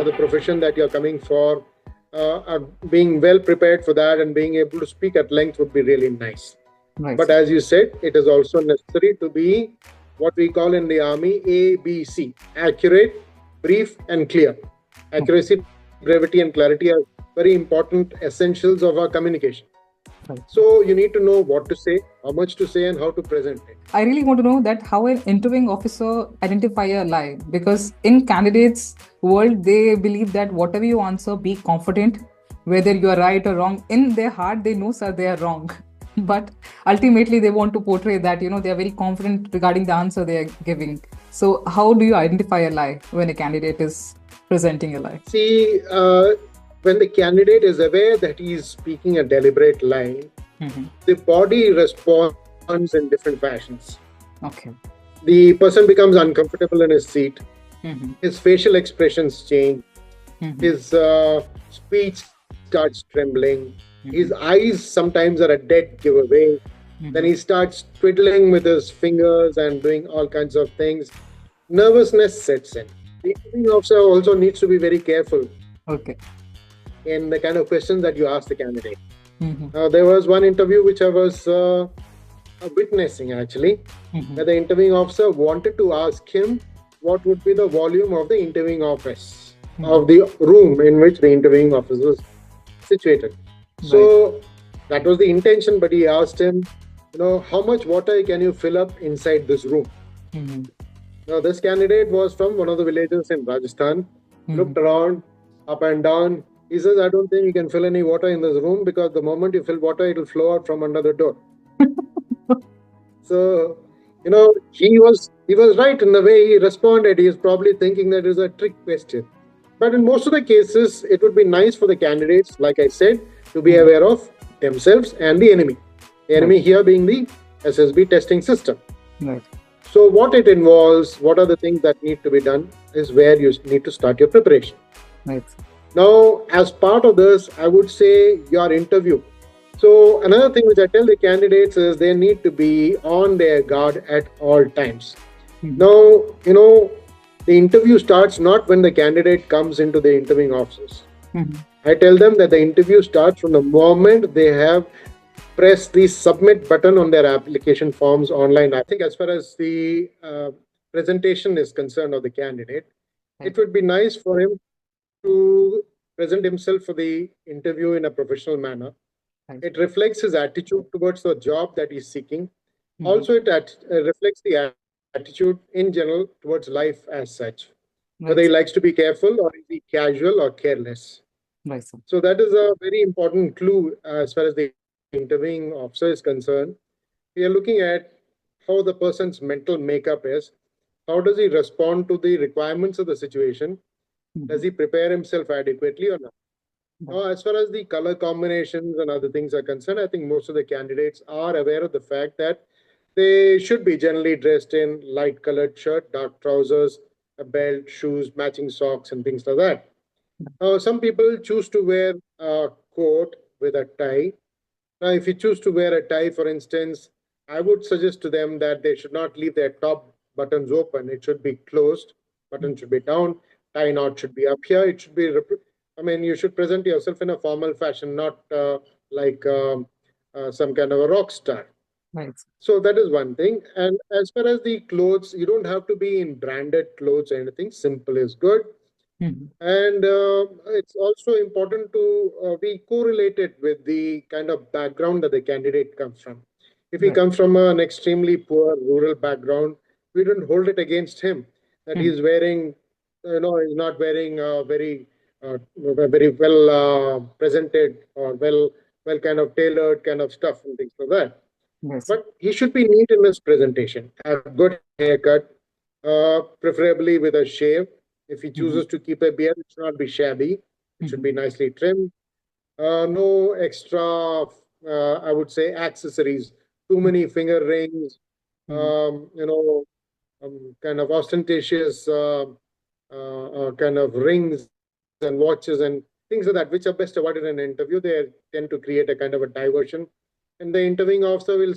the profession that you're coming for, being well prepared for that and being able to speak at length would be really nice. Right, But sir. as you said, it is also necessary to be what we call in the army ABC: accurate, brief, and clear. Okay. Accuracy, brevity, and clarity are very important essentials of our communication. Right. So you need to know what to say, how much to say, and how to present it. I really want to know that how an interviewing officer identify a lie, because in candidates world they believe that whatever you answer, be confident, whether you are right or wrong. In their heart, they know, sir, they are wrong, but ultimately they want to portray that they are very confident regarding the answer they are giving. So how do you identify a lie when a candidate is presenting a lie? See, when the candidate is aware that he is speaking a deliberate lie, Mm-hmm. the body responds in different fashions. Okay. The person becomes uncomfortable in his seat, Mm-hmm. his facial expressions change, Mm-hmm. his speech starts trembling, his Mm-hmm. eyes sometimes are a dead giveaway. Then he Mm-hmm. starts twiddling with his fingers and doing all kinds of things. Nervousness sets in. The interviewing officer also needs to be very careful Okay. in the kind of questions that you ask the candidate. Mm-hmm. There was one interview which I was witnessing actually, Mm-hmm. where the interviewing officer wanted to ask him what would be the volume of the interviewing office, Mm-hmm. of the room in which the interviewing office was situated. Right. So that was the intention, but he asked him, how much water can you fill up inside this room? Mm-hmm. Now, this candidate was from one of the villages in Rajasthan, Mm-hmm. looked around, up and down. He says, I don't think you can fill any water in this room because the moment you fill water, it will flow out from under the door. So, he was right in the way he responded. He is probably thinking that is a trick question. But in most of the cases, it would be nice for the candidates, like I said, to be Mm-hmm. aware of themselves and the enemy. The Right. enemy here being the SSB testing system. Right. So, what it involves, what are the things that need to be done, is where you need to start your preparation. Right. Now, as part of this, I would say your interview. So, another thing which I tell the candidates is they need to be on their guard at all times. Mm-hmm. Now, the interview starts not when the candidate comes into the interviewing offices. Mm-hmm. I tell them that the interview starts from the moment they have pressed the submit button on their application forms online. I think, as far as the presentation is concerned of the candidate, Right. it would be nice for him to present himself for the interview in a professional manner. Right. It reflects his attitude towards the job that he's seeking. Mm-hmm. Also, it reflects the attitude in general towards life as such, whether he Right. likes to be careful or is he casual or careless. Right, sir. So that is a very important clue as far as the interviewing officer is concerned. We are looking at how the person's mental makeup is. How does he respond to the requirements of the situation? Does Mm-hmm. he prepare himself adequately or not? Right. Now, as far as the color combinations and other things are concerned, I think most of the candidates are aware of the fact that they should be generally dressed in light colored shirt, dark trousers, a belt, shoes, matching socks, and things like that. Some people choose to wear a coat with a tie. Now, if you choose to wear a tie, for instance, I would suggest to them that they should not leave their top buttons open. It should be closed. Button should be down. Tie knot should be up here. It should be. I mean, you should present yourself in a formal fashion, not like some kind of a rock star. Right. So that is one thing. And as far as the clothes, you don't have to be in branded clothes or anything. Simple is good. Mm-hmm. And it's also important to be correlated with the kind of background that the candidate comes from. If he Right. comes from an extremely poor rural background, we don't hold it against him that Mm-hmm. he's wearing, he's not wearing very well presented or well kind of tailored kind of stuff and things like that. Yes, sir. But he should be neat in his presentation, have good haircut, preferably with a shave. If he Mm-hmm. chooses to keep a beard, it should not be shabby. It should Mm-hmm. be nicely trimmed. No extra, I would say, accessories. Too many finger rings, Mm-hmm. kind of ostentatious kind of rings and watches and things like that, which are best avoided in an interview. They tend to create a kind of a diversion, and the interviewing officer will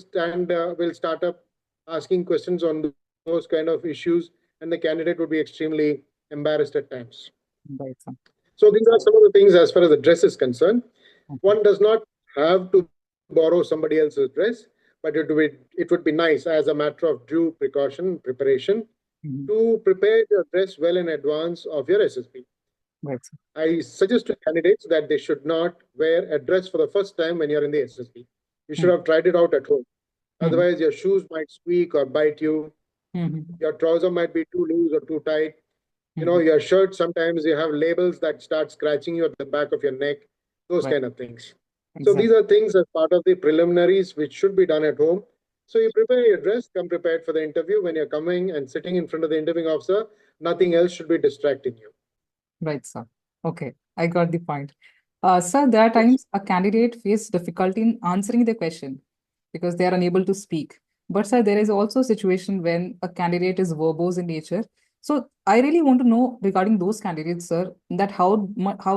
start up asking questions on those kind of issues, and the candidate would be extremely embarrassed at times. Right, sir. So these are some of the things as far as the dress is concerned. Okay. One does not have to borrow somebody else's dress, but it would be nice as a matter of due precaution preparation Mhm. to prepare your dress well in advance of your SSB. Right, sir. I suggest to candidates that they should not wear a dress for the first time when you're in the SSB. You should Mhm. have tried it out at home. Mhm. Otherwise, your shoes might squeak or bite you. Mhm. Your trouser might be too loose or too tight. Mhm. Your shirt, sometimes you have labels that start scratching you at the back of your neck, those Right. kind of things. So these Exactly. are things as part of the preliminaries which should be done at home. So you prepare your dress, come prepared for the interview. When you're coming and sitting in front of the interviewing officer, nothing else should be distracting you. Right, sir. Okay, I got the point. Sir, there are Yes. times a candidate face difficulty in answering the question because they are unable to speak. But sir, there is also a situation when a candidate is verbose in nature. So I really want to know regarding those candidates, sir, that how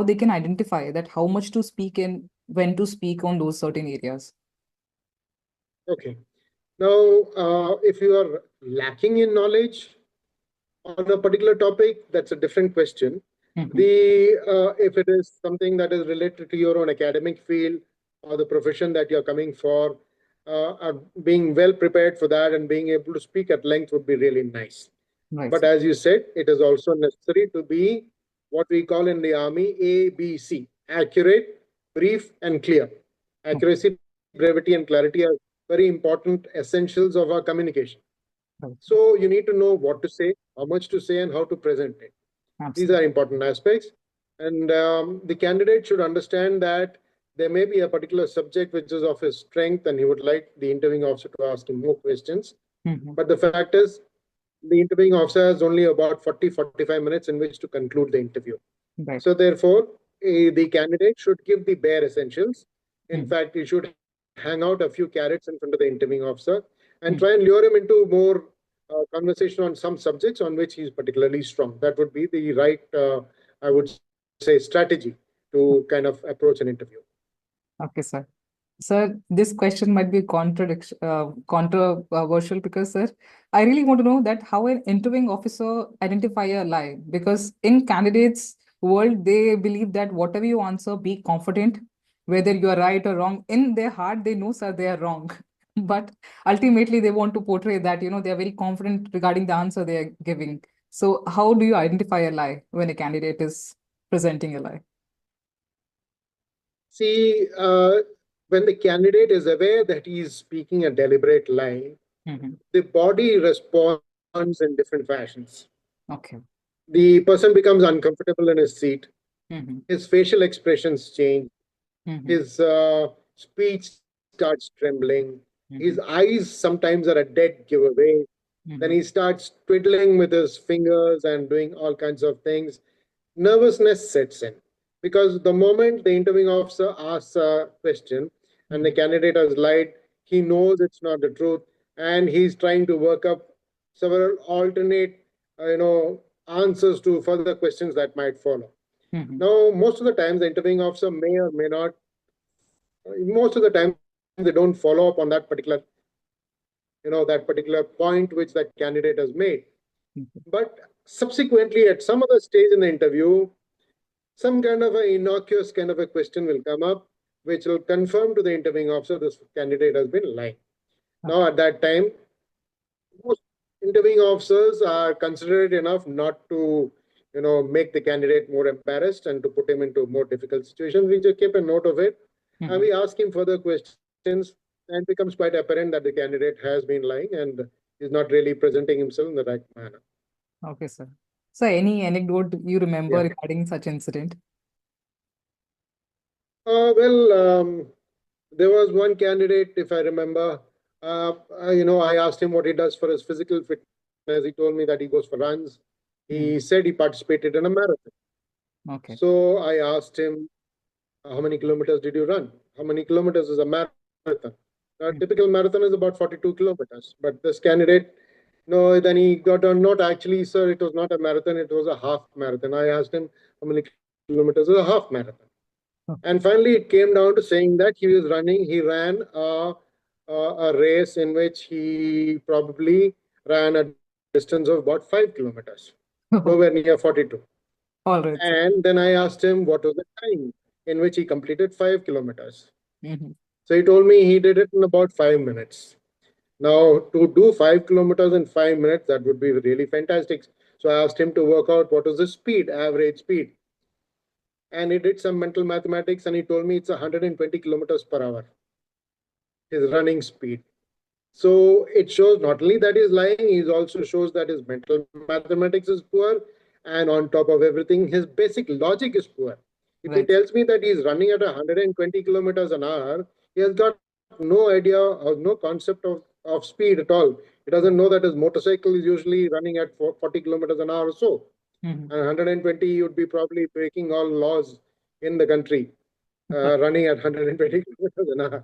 they can identify that how much to speak and when to speak on those certain areas. Okay. Now, if you are lacking in knowledge on a particular topic, that's a different question. Mhm. The If it is something that is related to your own academic field or the profession that you're coming for, being well prepared for that and being able to speak at length would be really nice. Right, But sir. as you said, it is also necessary to be what we call in the army ABC: accurate, brief, and clear. Okay. Accuracy, brevity, and clarity are very important essentials of our communication. Right, sir. So you need to know what to say, how much to say, and how to present it. These are Absolutely. important aspects. And the candidate should understand that there may be a particular subject which is of his strength, and he would like the interviewing officer to ask him more questions. Mhm. But the fact is, the interviewing officer has only about 40-45 minutes in which to conclude the interview. Right. So, therefore, the candidate should give the bare essentials. In Mhm. fact, he should hang out a few carrots in front of the interviewing officer and try and Mhm. lure him into more conversation on some subjects on which he's particularly strong. That would be the right, I would say, strategy to kind of approach an interview. Okay, sir. Sir, this question might be controversial because, sir, I really want to know that how an interviewing officer identify a lie. Because in candidates' world, they believe that whatever you answer, be confident, whether you are right or wrong. In their heart, they know, sir, they are wrong. But ultimately, they want to portray that, they are very confident regarding the answer they are giving. So, how do you identify a lie when a candidate is presenting a lie? See, when the candidate is aware that he is speaking a deliberate lie, Mhm. the body responds in different fashions. Okay. The person becomes uncomfortable in his seat, Mhm. his facial expressions change, Mhm. his speech starts trembling, his Mhm. eyes sometimes are a dead giveaway. Then he Mhm. starts twiddling with his fingers and doing all kinds of things. Nervousness sets in because the moment the interviewing officer asks a question and the Mhm. candidate has lied, he knows it's not the truth, and he's trying to work up several alternate, answers to further questions that might follow. Mhm. Now, most of the times, the interviewing officer may or may not. Most of the times, they don't follow up on that particular point which that candidate has made. Mhm. But subsequently, at some other stage in the interview, some kind of an innocuous kind of a question will come up, which will confirm to the interviewing officer this candidate has been lying. Now, Okay. at that time, most interviewing officers are considerate enough not to, make the candidate more embarrassed and to put him into more difficult situations. We just keep a note of it and Mhm. we ask him further questions, and it becomes quite apparent that the candidate has been lying and is not really presenting himself in the right manner. Okay, sir. So, any anecdote you remember Yeah. regarding such incident? Well, there was one candidate, if I remember. I asked him what he does for his physical fitness. He told me that he goes for runs. He Mhm. said he participated in a marathon. Okay. So I asked him, how many kilometers did you run? How many kilometers is a marathon? A typical Mhm. marathon is about 42 kilometers. But this candidate, no, then he got on, not actually, sir, it was not a marathon, it was a half marathon. I asked him, how many kilometers is a half marathon? And Okay. finally, it came down to saying that he ran a race in which he probably ran a distance of about 5 kilometers, nowhere near 42. All right, sir. And then I asked him what was the time in which he completed 5 kilometers. Mm-hmm. So he told me he did it in about 5 minutes. Now, to do 5 kilometers in 5 minutes, that would be really fantastic. So I asked him to work out what was the speed, average speed. And he did some mental mathematics and he told me it's 120 kilometers per hour, his running speed. So it shows not only that he's lying, it also shows that his mental mathematics is poor. And on top of everything, his basic logic is poor. If he Right. tells me that he's running at 120 kilometers an hour, he has got no idea or no concept of speed at all. He doesn't know that his motorcycle is usually running at 40 kilometers an hour or so. Mm-hmm. And 120, you would be probably breaking all laws in the country, running at 120 kilometers an hour.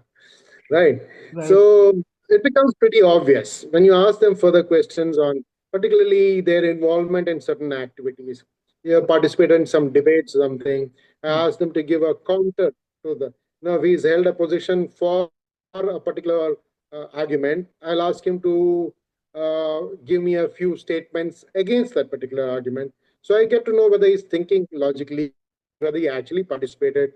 Right. Right. So it becomes pretty obvious when you ask them further questions on particularly their involvement in certain activities. You participate in some debates, something. I Mm. ask them to give a counter to the. Now, if he's held a position for a particular argument, I'll ask him to give me a few statements against that particular argument. So I get to know whether he's thinking logically, whether he actually participated,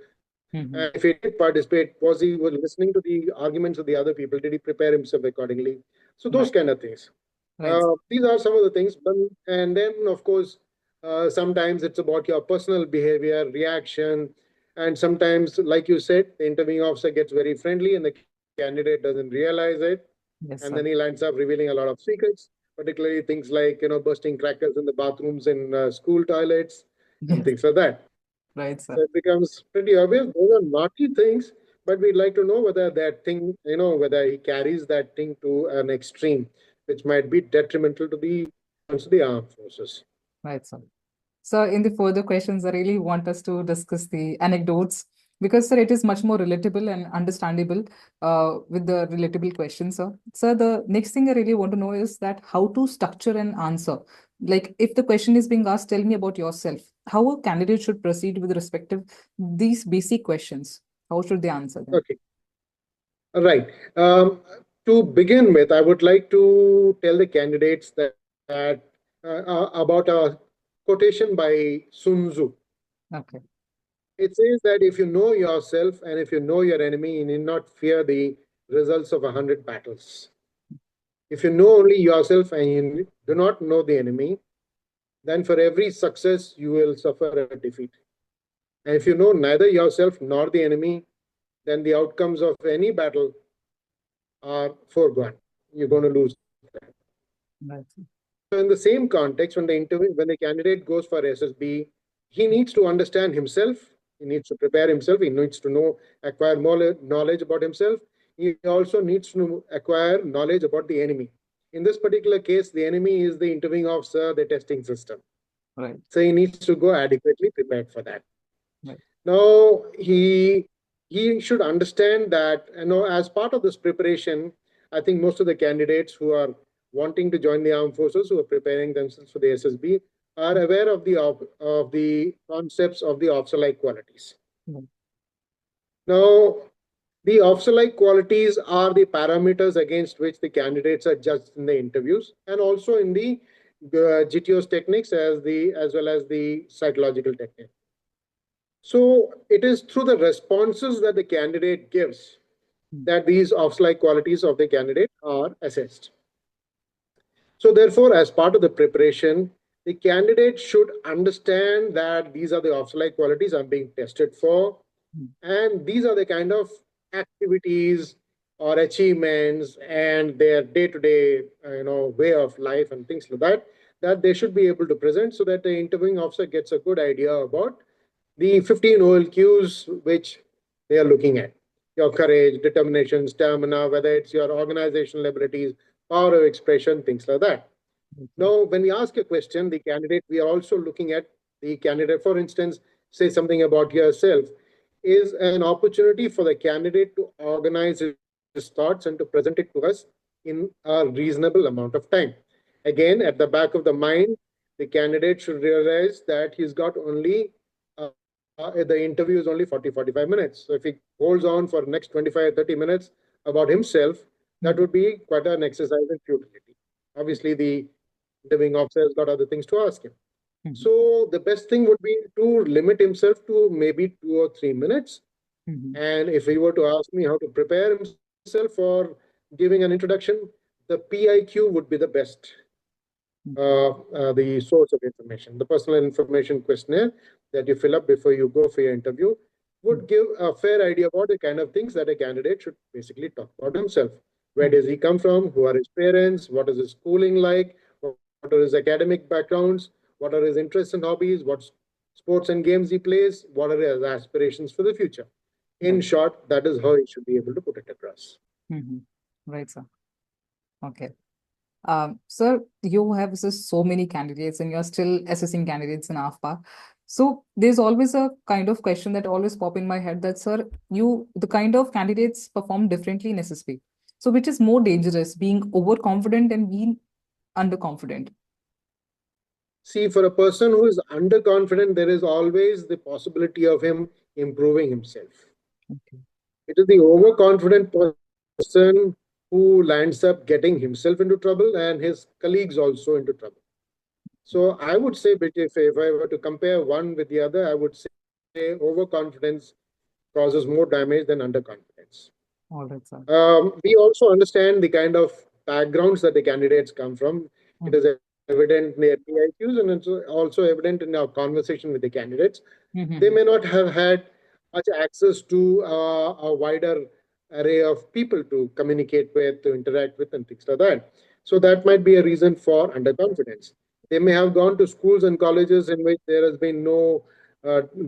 and if he Mm-hmm. did participate, was he was listening to the arguments of the other people? Did he prepare himself accordingly? So those Right. kind of things. Right. These are some of the things. And then, of course, sometimes it's about your personal behavior, reaction, and sometimes, like you said, the interviewing officer gets very friendly and the candidate doesn't realize it, and then he Yes, lands sir. up revealing a lot of secrets, particularly things like bursting crackers in the bathrooms in school toilets and Yes. things like that. So it Right, sir. becomes pretty obvious. Those are naughty things, but we'd like to know whether that thing, whether he carries that thing to an extreme, which might be detrimental to the performance of the armed forces. Right, sir. So, in the further questions, I really want us to discuss the anecdotes because, sir, it is much more relatable and understandable with the relatable questions, sir. Sir, the next thing I really want to know is that how to structure an answer. Like, if the question is being asked, tell me about yourself. How a candidate should proceed with respect to these basic questions. How should they answer them? Okay, all right. To begin with, I would like to tell the candidates that about a quotation by Sun Tzu. Okay. It says that if you know yourself and if you know your enemy, you need not fear the results of 100 battles. If you know only yourself and you do not know the enemy, then for every success you will suffer a defeat. And if you know neither yourself nor the enemy, then the outcomes of any battle are foregone. You're going to lose that. Right. So in the same context, when the candidate goes for SSB, he needs to understand himself. He needs to prepare himself. He needs to acquire more knowledge about himself. He also needs to acquire knowledge about the enemy. In this particular case, the enemy is the interviewing officer, the testing system. Right. So he needs to go adequately prepared for that. Right. Now he should understand that as part of this preparation, I think most of the candidates who are wanting to join the armed forces, who are preparing themselves for the SSB, are aware of the concepts of the officer-like qualities. Right. Now, the officer-like qualities are the parameters against which the candidates are judged in the interviews and also in the GTO's techniques as well as the psychological technique. So it is through the responses that the candidate gives Mm. that these officer-like qualities of the candidate are assessed. So therefore, as part of the preparation, the candidate should understand that these are the officer-like qualities I'm being tested for, Mm. and these are the kind of activities or achievements and their day-to-day way of life and things like that they should be able to present so that the interviewing officer gets a good idea about the 15 OLQs which they are looking at. Your courage, determination, stamina, whether it's your organizational abilities, power of expression, things like that. Now, when we ask a question, the candidate, we are also looking at the candidate, for instance, say something about yourself, is an opportunity for the candidate to organize his thoughts and to present it to us in a reasonable amount of time. Again, at the back of the mind, the candidate should realize that he's got only the interview is only 40-45 minutes. So if he holds on for the next 25-30 minutes about himself, that Mm. would be quite an exercise in futility. Obviously, the interviewing officer has got other things to ask him. Mhm. So the best thing would be to limit himself to maybe 2 or 3 minutes. Mhm. And if he were to ask me how to prepare himself for giving an introduction, the PIQ would be the best, Okay. the source of information. The personal information questionnaire that you fill up before you go for your interview would give a fair idea about the kind of things that a candidate should basically talk about himself. Where Mhm. does he come from? Who are his parents? What is his schooling like? What are his academic backgrounds? What are his interests and hobbies? What sports and games he plays? What are his aspirations for the future? In Right. short, that is how he should be able to put it across. Mhm. Right, sir. Okay. Sir, you have assessed so many candidates and you're still assessing candidates in AFPA. So there's always a kind of question that always pop in my head that, sir, the kind of candidates perform differently in SSB. So which is more dangerous, being overconfident and being underconfident? See, for a person who is underconfident, there is always the possibility of him improving himself. Okay. It is the overconfident person who lands up getting himself into trouble and his colleagues also into trouble. So I would say, but if I were to compare one with the other, I would say overconfidence causes more damage than underconfidence. All right, sir. We also understand the kind of backgrounds that the candidates come from. It is Mhm. evident in their PIQs and it's also evident in our conversation with the candidates. They may Mhm. not have had much access to a wider array of people to communicate with, to interact with, and things like that. So that might be a reason for underconfidence. They may have gone to schools and colleges in which there has been no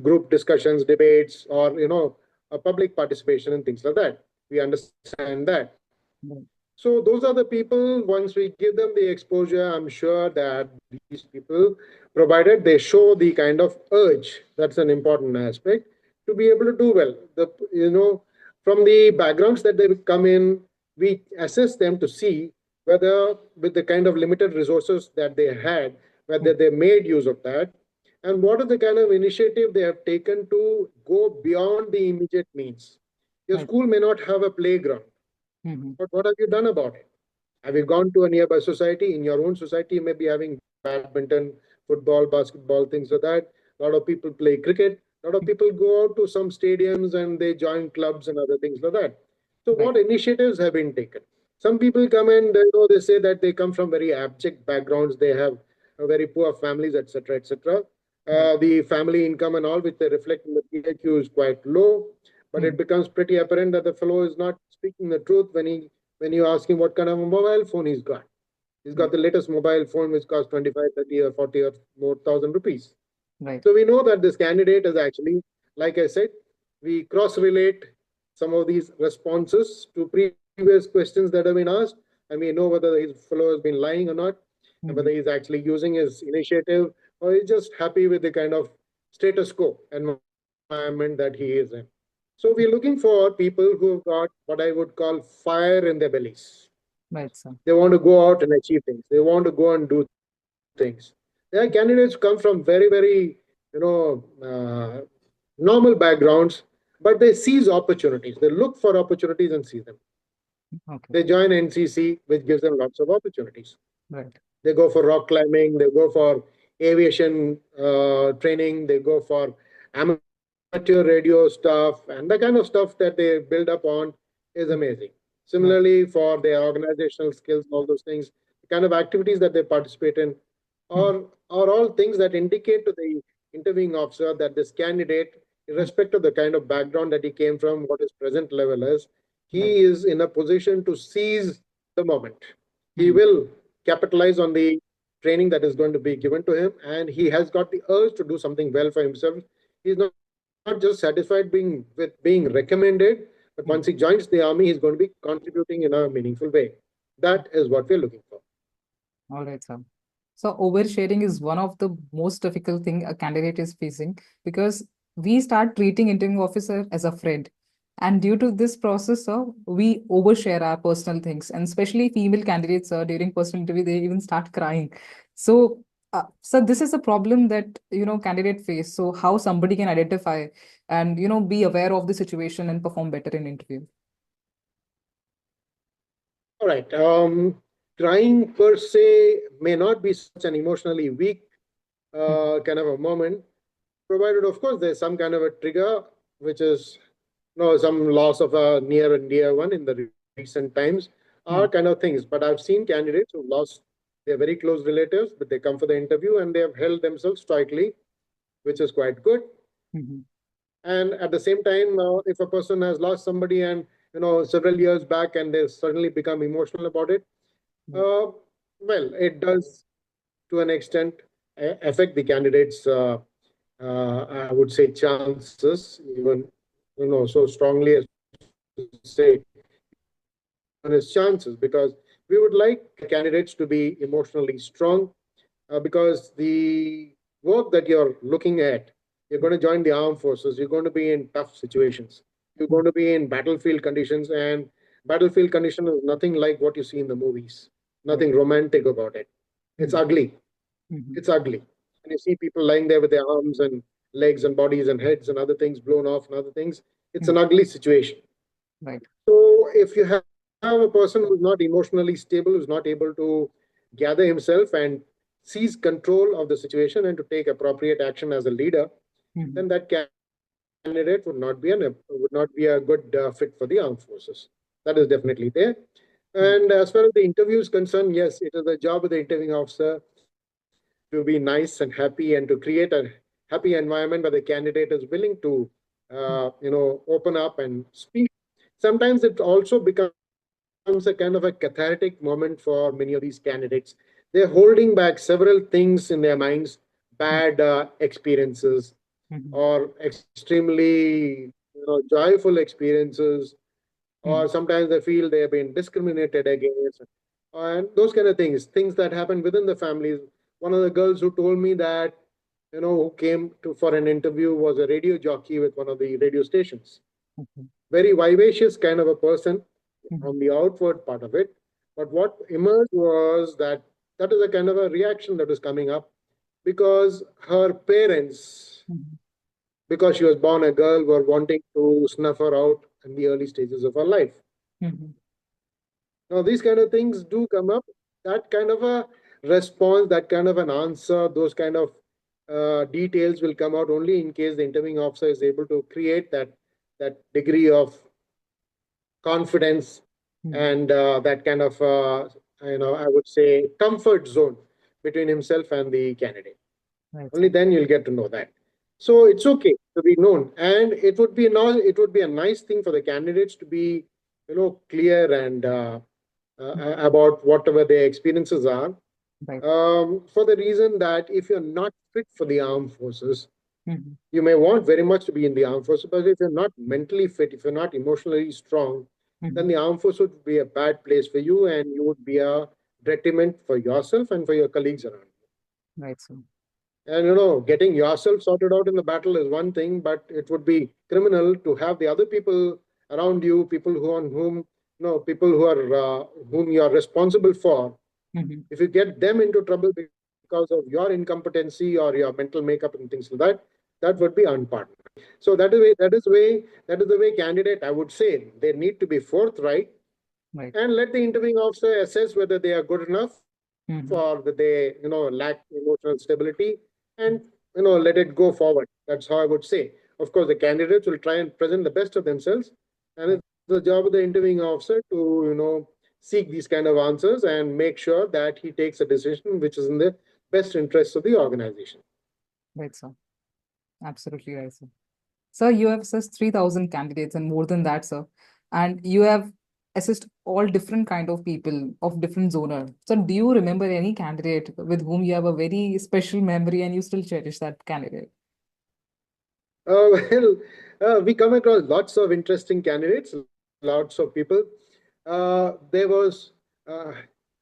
group discussions, debates, or a public participation and things like that. We understand that. Right. So those are the people, once we give them the exposure, I'm sure that these people, provided they show the kind of urge, that's an important aspect, to be able to do well. From the backgrounds that they come in, we assess them to see whether with the kind of limited resources that they had, whether Mhm. they made use of that, and what are the kind of initiative they have taken to go beyond the immediate needs. Your Right. school may not have a playground, Mhm. but what have you done about it? Have you gone to a nearby society? In your own society, you may be having badminton, football, basketball, things like that. A lot of people play cricket. A lot of people go out to some stadiums and they join clubs and other things like that. So, Right. what initiatives have been taken? Some people come and they say that they come from very abject backgrounds. They have very poor families, etc., etc. Right. The family income and all, which they reflect in the PIQ, is quite low. But it Mhm. becomes pretty apparent that the fellow is not speaking the truth when you ask him what kind of a mobile phone he's got. He's got Right. the latest mobile phone which costs 25, 30, or 40 or more thousand rupees. Right. So we know that this candidate is actually, like I said, we cross relate some of these responses to previous questions that have been asked, and we know whether his fellow has been lying or not, and whether Mhm. he's actually using his initiative or he's just happy with the kind of status quo environment that he is in. So we're looking for people who have got what I would call fire in their bellies. Right, sir. They want to go out and achieve things. They want to go and do things. There are candidates who come from very, very, normal backgrounds, but they seize opportunities. They look for opportunities and seize them. Okay. They join NCC, which gives them lots of opportunities. Right. They go for rock climbing, they go for aviation training, they go for amateur radio stuff, and the kind of stuff that they build up on is amazing. Similarly, Right. for their organizational skills, all those things, the kind of activities that they participate in Mhm. are all things that indicate to the interviewing officer that this candidate, Mhm. irrespective of the kind of background that he came from, what his present level is, Right. he is in a position to seize the moment. He Mhm. will capitalize on the training that is going to be given to him, and he has got the urge to do something well for himself. He's not just satisfied with being recommended, but once he Mhm. joins the army, he's going to be contributing in a meaningful way. That is what we're looking for. All right, sir. So oversharing is one of the most difficult thing a candidate is facing because we start treating interviewing officer as a friend. And due to this process, sir, we overshare our personal things. And especially female candidates, during personal interview, they even start crying. So, so this is a problem that, candidate face. So how somebody can identify and, be aware of the situation and perform better in interview. All right. Crying per se may not be such an emotionally weak kind of a moment, provided, of course, there's some kind of a trigger, which is some loss of a near and dear one in the recent times, are kind of things. But I've seen candidates who lost their very close relatives, but they come for the interview and they have held themselves stoically, which is quite good. And at the same time, if a person has lost somebody and several years back and they suddenly become emotional about it, uh, well, it does to an extent affect the candidates. I would say chances, even so strongly as to say on his chances, because we would like candidates to be emotionally strong, because the work that you're looking at, you're going to join the armed forces, you're going to be in tough situations, you're going to be in battlefield conditions, and battlefield condition is nothing like what you see in the movies, nothing romantic about it. It's ugly. It's ugly. And you see people lying there with their arms and legs and bodies and heads and other things blown off and other things. It's an ugly situation. Right. So if you have a person who's not emotionally stable, who's not able to gather himself and seize control of the situation and to take appropriate action as a leader, then that candidate would not be a good fit for the armed forces. That is definitely there. And as far as the interview is concerned, yes, it is the job of the interviewing officer to be nice and happy and to create a happy environment where the candidate is willing to, open up and speak. Sometimes it also becomes a kind of a cathartic moment for many of these candidates. They're holding back several things in their minds, bad experiences or extremely joyful experiences, or sometimes they feel they have been discriminated against, and those kind of things that happen within the families. One of the girls who told me that, who came to for an interview, was a radio jockey with one of the radio stations. Very vivacious kind of a person on the outward part of it. But what emerged was that that is a kind of a reaction that was coming up because her parents, because she was born a girl, were wanting to snuff her out in the early stages of her life. Now, these kind of things do come up. That kind of a response, that kind of an answer, those kind of details will come out only in case the interviewing officer is able to create that degree of confidence and that kind of I would say comfort zone between himself and the candidate. Right. Only then you'll get to know that. So it's okay to be known, and it would be a nice thing for the candidates to be clear and about whatever their experiences are. Right. For the reason that if you're not fit for the armed forces, you may want very much to be in the armed forces, but if you're not mentally fit, if you're not emotionally strong, then the armed force would be a bad place for you, and you would be a detriment for yourself and for your colleagues around you. Right. So. And getting yourself sorted out in the battle is one thing, but it would be criminal to have the other people around you, people who on whom people who are whom you are responsible for. If you get them into trouble because of your incompetency or your mental makeup and things like that, that would be unpardonable. So that is the way candidate, I would say, they need to be forthright. Right. And let the interviewing officer assess whether they are good enough or whether they lack emotional stability, and let it go forward. That's how I would say. Of course, the candidates will try and present the best of themselves, and it's the job of the interviewing officer to seek these kind of answers and make sure that he takes a decision which is in the best interest of the organization. Right, sir. Absolutely right, sir. Sir, you have assessed 3,000 candidates and more than that, sir. And you have assessed all different kind of people of different zoner. So do you remember any candidate with whom you have a very special memory and you still cherish that candidate? Well, we come across lots of interesting candidates, lots of people. There was, uh,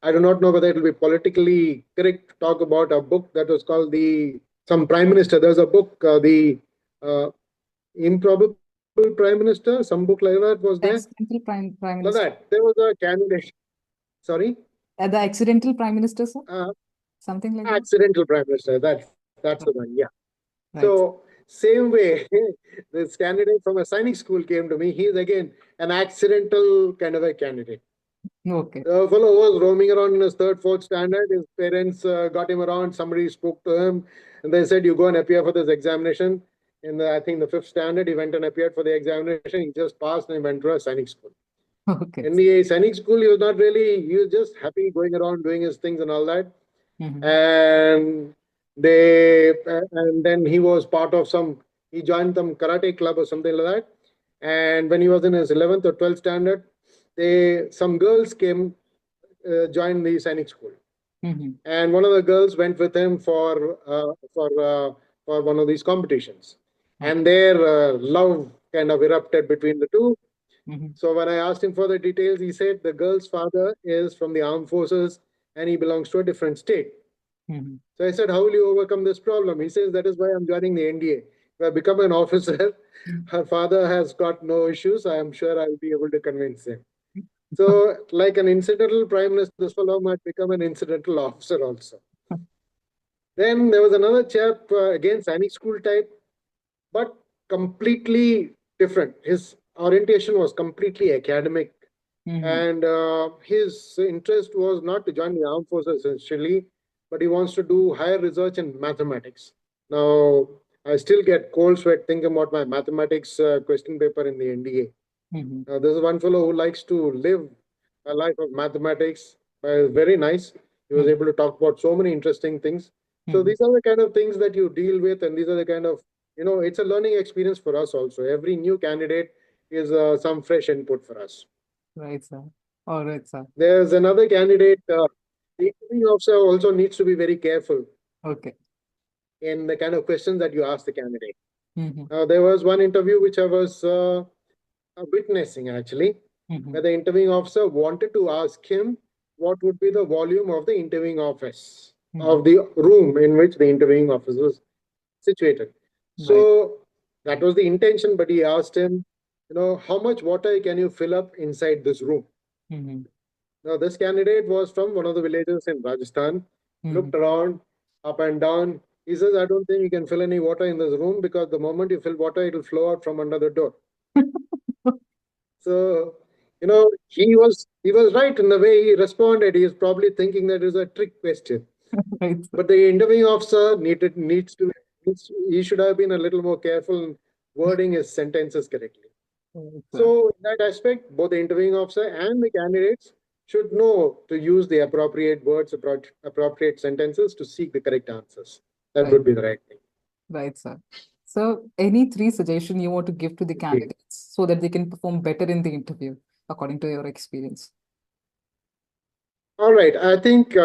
I do not know whether it will be politically correct to talk about a book that was called some prime minister. There's a book, the uh, Improbable Prime Minister, some book like that was there. Accidental prime Like minister. that. There was a candidate. Sorry? The accidental prime minister, sir? Uh, Something like that? Accidental Prime Minister. That's the one. Yeah. Right. So same way, this candidate from a sainik school came to me. He is again an accidental kind of a candidate. Okay. The fellow was roaming around in his third, fourth standard. His parents got him around. Somebody spoke to him. And they said, you go and appear for this examination. In the, I think the fifth standard, he went and appeared for the examination. He just passed and he went to a Sainik school. Okay. In the Sainik school, he was not really, he was just happy going around doing his things and all that. Mm-hmm. And then he was part of some, he joined some karate club or something like that. And when he was in his 11th or 12th standard, some girls came, joined the Sainik school. Mm-hmm. And one of the girls went with him for one of these competitions, Okay. and their love kind of erupted between the two. Mm-hmm. So when I asked him for the details, he said the girl's father is from the armed forces and he belongs to a different state. Mm-hmm. So I said, how will you overcome this problem? He says, that is why I'm joining the NDA. If I become an officer, her father has got no issues. I am sure I'll be able to convince him. So, like an incidental prime minister, this fellow might become an incidental officer also. Then there was another chap, again, Sainik school type, but completely different. His orientation was completely academic, Mm-hmm. and his interest was not to join the armed forces essentially, but he wants to do higher research in mathematics. Now, I still get cold sweat thinking about my mathematics question paper in the NDA. Mm-hmm. This is one fellow who likes to live a life of mathematics. Very nice. He was able to talk about so many interesting things. So Mm-hmm. these are the kind of things that you deal with, and these are the kind of, it's a learning experience for us also. Every new candidate is some fresh input for us. Right, sir. All right, sir. There's another candidate. The interviewing officer also needs to be very careful Okay. in the kind of questions that you ask the candidate. Mm-hmm. There was one interview which I was witnessing actually, Mm-hmm. where the interviewing officer wanted to ask him what would be the volume of the interviewing office, Mm-hmm. of the room in which the interviewing office was situated. Right. So that was the intention, but he asked him, how much water can you fill up inside this room? Mm-hmm. Now, this candidate was from one of the villages in Rajasthan, Mm-hmm. looked around, up and down. He says, I don't think you can fill any water in this room because the moment you fill water, it will flow out from under the door. So, he was right in the way he responded. He is probably thinking that is a trick question. Right, sir. But the interviewing officer he should have been a little more careful in wording his sentences correctly. Right, sir. So, in that aspect, both the interviewing officer and the candidates should know to use the appropriate words, appropriate sentences to seek the correct answers. That Right. would be the right thing. Right, sir. So, any three suggestions you want to give to the Okay. candidates so that they can perform better in the interview, according to your experience? All right. I think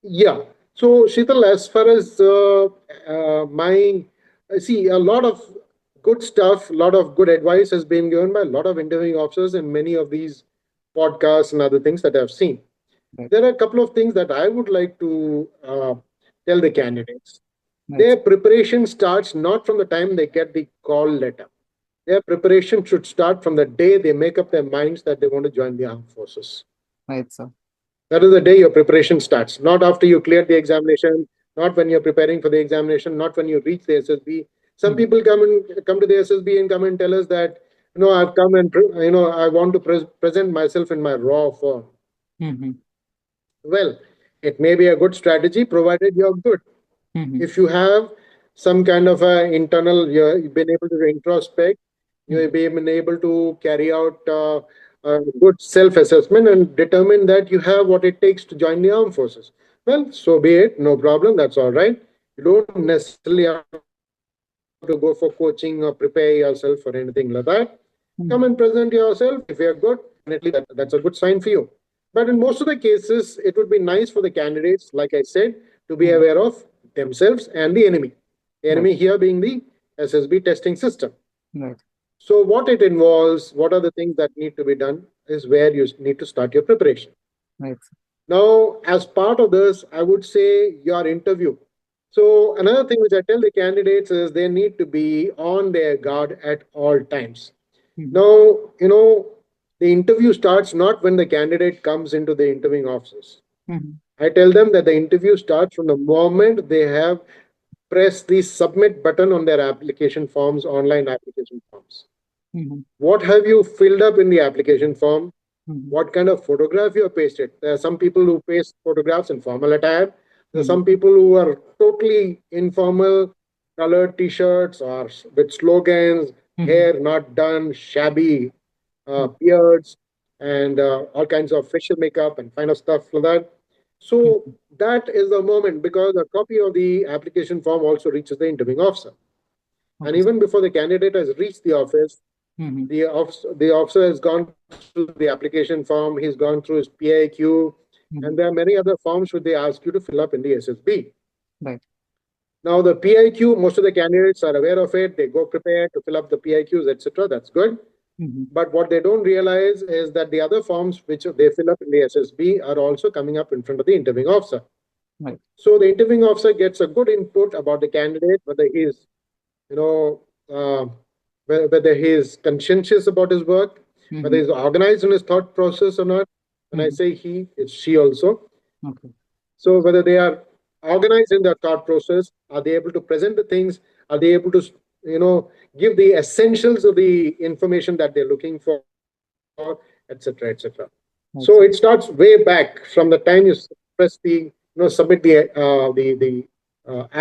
yeah. So, Sheetal, as far as my, I see a lot of good stuff, a lot of good advice has been given by a lot of interviewing officers in many of these podcasts and other things that I've seen. Right. There are a couple of things that I would like to tell the candidates. Right. Their preparation starts not from the time they get the call letter. Their preparation should start from the day they make up their minds that they want to join the armed forces. Right, sir. That is the day your preparation starts, not after you cleared the examination, not when you're preparing for the examination, not when you reach the SSB. Some Mm-hmm. people come to the SSB and come and tell us that, I've come and I want to present myself in my raw form. Mm-hmm. Well, it may be a good strategy provided you're good. Mm-hmm. If you have some kind of a internal, you've been able to introspect, you've been able to carry out a good self-assessment and determine that you have what it takes to join the armed forces. Well, so be it, no problem, that's all right. You don't necessarily have to go for coaching or prepare yourself for anything like that. Come and present yourself. If you're good, definitely that's a good sign for you. But in most of the cases, it would be nice for the candidates, like I said, to be aware Mm-hmm. of themselves and the enemy. The enemy Right. here being the SSB testing system. Right. So, what it involves, what are the things that need to be done, is where you need to start your preparation. Right. Now, as part of this, I would say your interview. So, another thing which I tell the candidates is they need to be on their guard at all times. Mm-hmm. Now, the interview starts not when the candidate comes into the interviewing offices. Mm-hmm. I tell them that the interview starts from the moment they have pressed the submit button on their application forms, online application forms. Mm-hmm. What have you filled up in the application form? Mhm. what kind of photograph you have pasted. There are some people who paste photographs in formal attire. There are Mhm. some people who are totally informal, colored t-shirts or with slogans, Mhm. hair not done, shabby Mhm. beards, and all kinds of facial makeup and kind of stuff like that. So Mhm. that is the moment because a copy of the application form also reaches the interviewing officer. And Okay, sir. even before the candidate has reached the office, Mhm. the officer has gone through the application form, he's gone through his PIQ, and there are Mhm. many other forms which they ask you to fill up in the SSB. Right. Now, the PIQ, most of the candidates are aware of it. They go prepared to fill up the PIQs, etc. That's good. Mhm. But what they don't realize is that the other forms which they fill up in the SSB are also coming up in front of the interviewing officer. Right. So the interviewing officer gets a good input about the candidate, whether he's, you know, uh, whether he is conscientious about his work, whether Mhm. he's organized in his thought process or not. When I Mhm. say he, it's she also. Okay. So whether they are organized in their thought process, are they able to present the things? Are they able to, give the essentials of the information that they're looking for, etc., etc. So it Right, starts sir. way back from the time you press submit the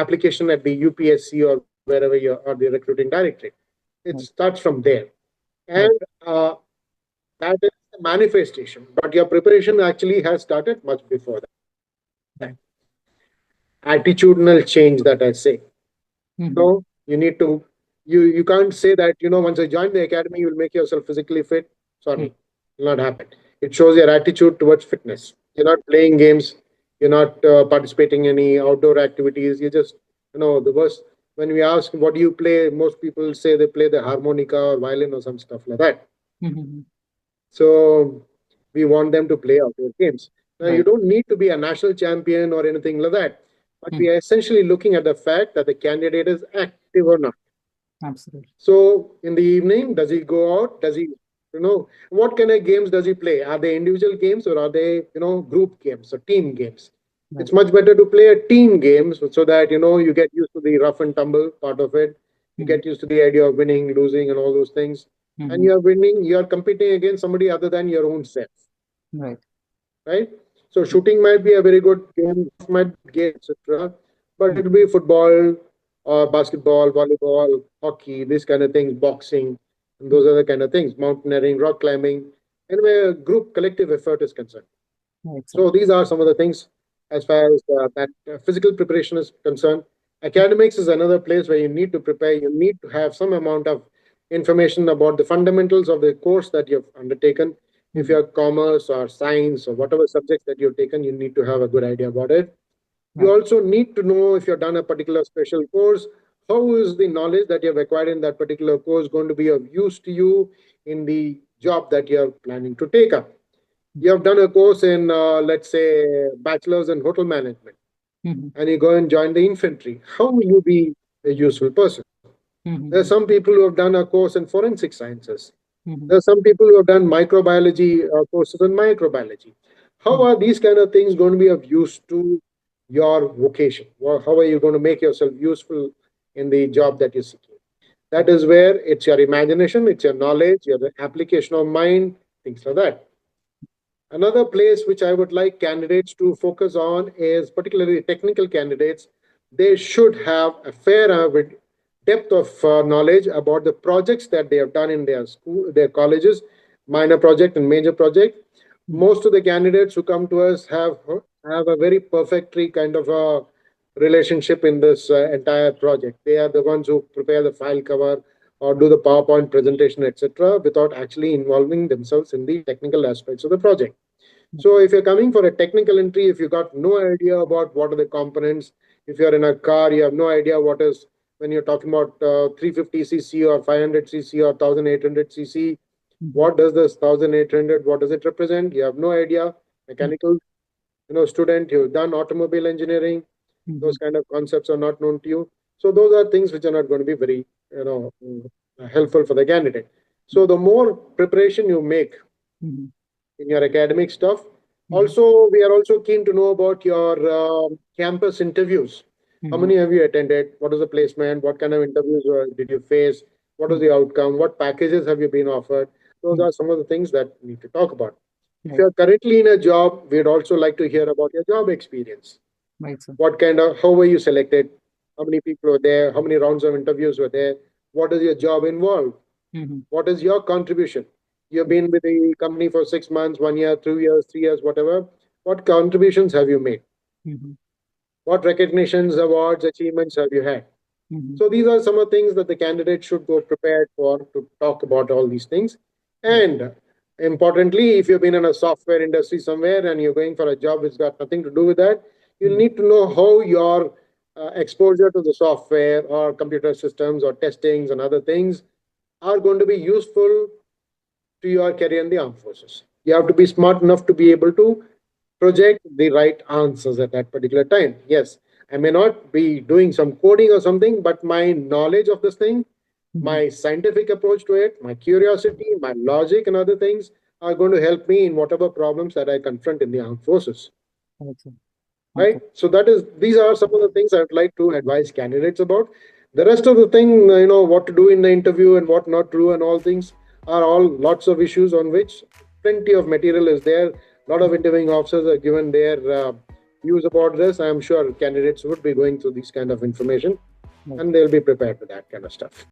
application at the UPSC or wherever you or the recruiting directorate. It Right. starts from there, and Right. uh, that is the manifestation. But your preparation actually has started much before that. Right. Attitudinal change that I say. Mhm. You need to you can't say that once I join the academy you will make yourself physically fit. Sorry, Mhm. it will not happen. It shows your attitude towards fitness. You're not playing games, you're not participating in any outdoor activities. You just the worst. When we ask what do you play, most people say they play the harmonica or violin or some stuff like that. Mhm. So we want them to play outdoor games. Now, you Right. don't need to be a national champion or anything like that, but we Mhm. are essentially looking at the fact that the candidate is active or not. Absolutely. So in the evening, does he go out? Does he, what kind of games does he play? Are they individual games or are they, group games or team games? It's Right. much better to play a team game so that, you get used to the rough and tumble part of it. You Mhm. get used to the idea of winning, losing, and all those things. And Mhm. you're winning, you're competing against somebody other than your own self, Right. right? So shooting might be a very good game, might be game, etc. But Mhm. it will be football or basketball, volleyball, hockey, these kind of things, boxing, and Mhm. those are the kind of things, mountaineering, rock climbing, anyway, group collective effort is concerned. Right, sir. So these are some of the things as far as that physical preparation is concerned. Academics is another place where you need to prepare. You need to have some amount of information about the fundamentals of the course that you've undertaken. If Mhm. you're commerce or science or whatever subjects that you've taken, you need to have a good idea about it. You Right. also need to know if you've done a particular special course, how is the knowledge that you've acquired in that particular course going to be of use to you in the job that you're planning to take up. You have done a course in, let's say, bachelor's in hotel management, Mhm. and you go and join the infantry. How will you be a useful person? There are Mhm. some people who have done a course in forensic sciences. Mhm. There are some people who have done microbiology courses in microbiology. How Mhm. are these kind of things going to be of use to your vocation? How are you going to make yourself useful in the job that you're seeking? That is where it's your imagination, it's your knowledge, your application of mind, things like that. Another place which I would like candidates to focus on is particularly technical candidates. They should have a fair depth of knowledge about the projects that they have done in their school, their colleges, minor project and major project. Mhm. Most of the candidates who come to us have a very perfectly kind of a relationship in this entire project. They are the ones who prepare the file cover or do the PowerPoint presentation, etc., without actually involving themselves in the technical aspects of the project. So if you're coming for a technical entry, if you got no idea about what are the components, if you're in a car, you have no idea what is when you're talking about 350cc or 500cc or 1800cc, Mhm. what does this 1800, what does it represent? You have no idea. Mechanical, student, you've done automobile engineering, those Mhm. kind of concepts are not known to you. So those are things which are not going to be very, helpful for the candidate. So the more preparation you make Mhm. in your academic stuff. Mhm. Also, we are also keen to know about your campus interviews. How Mhm. many have you attended? What is the placement? What kind of interviews did you face? What was Mhm. the outcome? What packages have you been offered? Those Mhm. are some of the things that we need to talk about. If Right. you're currently in a job, we'd also like to hear about your job experience. Right, sir. What kind of, how were you selected? How many people were there? How many rounds of interviews were there? What does your job involve? Mm-hmm. What is your contribution? You've been with the company for 6 months, 1 year, 2 years, 3 years, whatever. What contributions have you made? Mm-hmm. What recognitions, awards, achievements have you had? Mm-hmm. So these are some of the things that the candidate should go prepared for to talk about all these things. Right. And importantly, if you've been in a software industry somewhere and you're going for a job which got nothing to do with that, you'll Mm-hmm. need to know how your exposure to the software or computer systems or testings and other things are going to be useful to your career in the armed forces. You have to be smart enough to be able to project the right answers at that particular time. Yes, I may not be doing some coding or something, but my knowledge of this thing, Mm-hmm. my scientific approach to it, my curiosity, my logic, and other things are going to help me in whatever problems that I confront in the armed forces. Right, sir. Right? Okay. So that is, these are some of the things I'd like to advise candidates about. The rest of the thing, what to do in the interview and what not to do and all things are all lots of issues on which plenty of material is there. A lot of interviewing officers are given their views about this. I'm sure candidates would be going through this kind of information Right. and they'll be prepared with that kind of stuff.